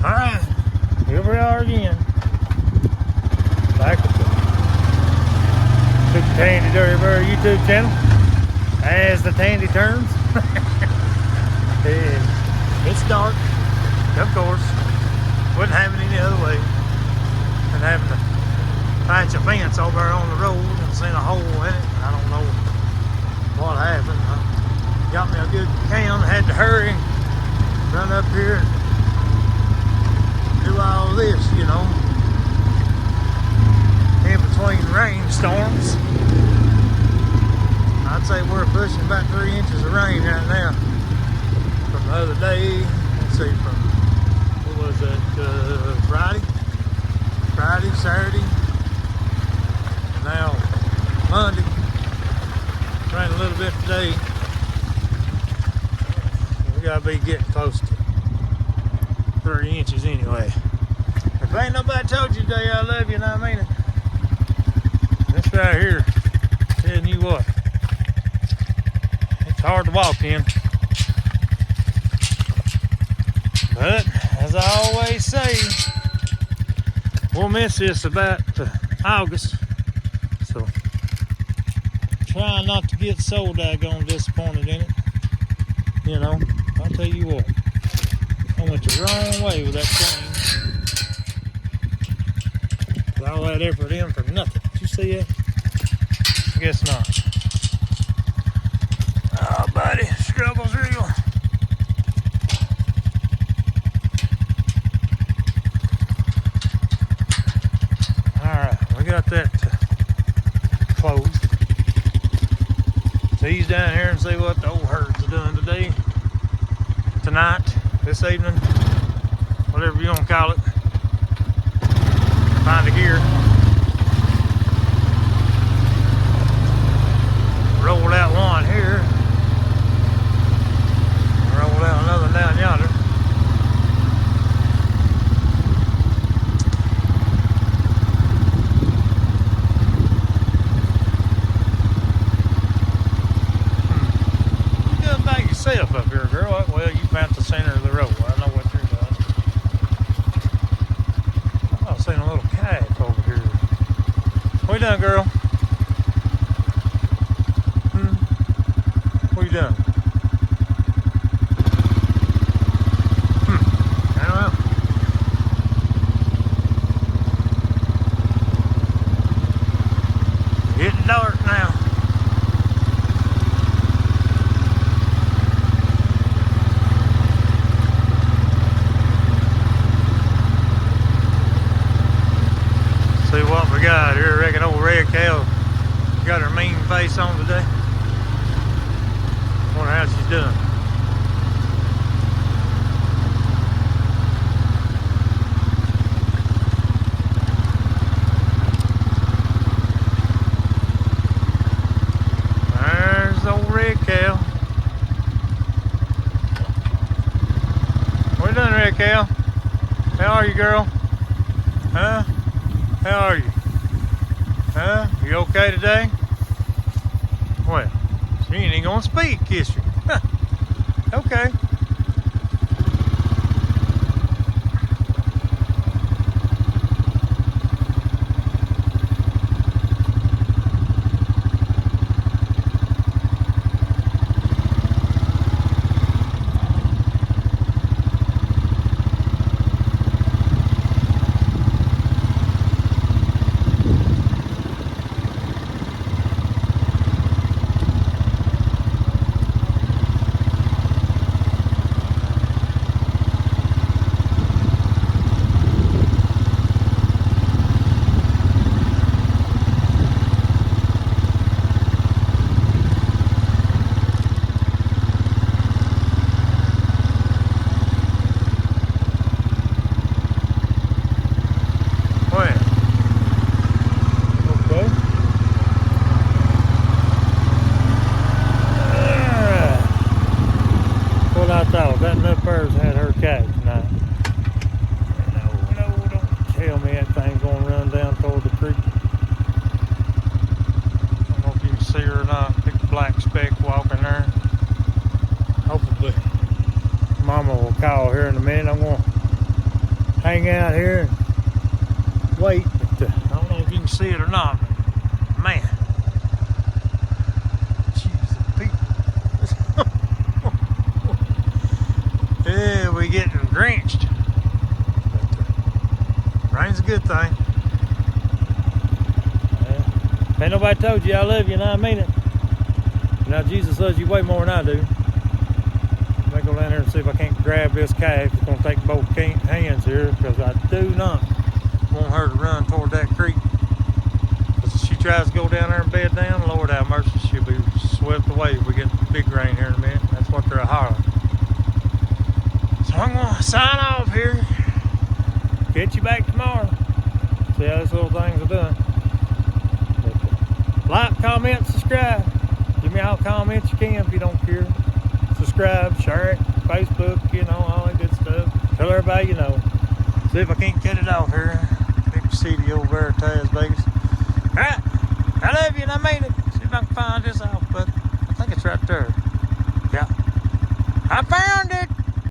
Alright, here we are again. Back with the Super Tandy Dirty Bird YouTube channel. As the Tandy turns. And it's dark, of course. Wouldn't have it any other way than having to patch a fence over on the road and seen a hole in it. I don't know what happened. I got me a good cam, had to hurry, run up here, do all this, you know, in between rainstorms. I'd say we're pushing about 3 inches of rain right now from the other day. Let's see, from, what was it, Friday, Saturday, and now Monday. Rain a little bit today. We gotta be getting close to 3 inches anyway. If ain't nobody told you today I love you, and I mean it. This right here, telling you what, it's hard to walk in. But as I always say, we'll miss this about August. So try not to get so daggone disappointed in it. You know, I'll tell you what, I went the wrong way with that train. All that effort in for nothing. Did you see that? I guess not. Oh, buddy, struggle's real. Alright, we got that closed. So he's down here and see what the old herd's doing today, tonight, this evening, whatever you want to call it. Find a gear. Roll out one here. Roll out another down yonder. You done by yourself up here, girl. Well, you found the center of the road. I know what you're doing. I've seen a little calf over here. What you done, girl? What you done? I don't know. Getting dark now. See what we got here. I reckon old red cow got her mean face on today. Wonder how she's doing. There's the old red cow. What you doing, red cow? How are you, girl? Huh? How are you? Huh? You okay today? Well, she ain't even gonna speak, is she? Huh. Okay. That nut bird's had her calf tonight. No, don't tell me that thing's gonna run down toward the creek. I don't know if you can see her or not. Big black speck walking there. Hopefully Mama will call here in a minute. I'm gonna hang out here and wait. But, I don't know if you can see it or not. But, man. Jeez, people. Yeah, we getting drenched. But, rain's a good thing. Ain't nobody told you I love you, and I mean it. Now Jesus loves you way more than I do. I'm gonna go down here and see if I can't grab this calf. It's gonna take both hands here because I do not want her to run toward that creek. If she tries to go down there and bed down, Lord have mercy, she'll be swept away if we get big rain here in a minute. That's what they're hollering. So I'm gonna sign off here. Catch you back tomorrow. See how this little things are doing. Like, comment, subscribe. Give me all the comments you can if you don't care. Subscribe, share it, Facebook, you know, all that good stuff. Tell everybody you know. See if I can't get it off here. Big city over there, Taz, Vegas. Alright, I love you and I made it. See if I can find this out, but I think it's right there. Yeah. I found it!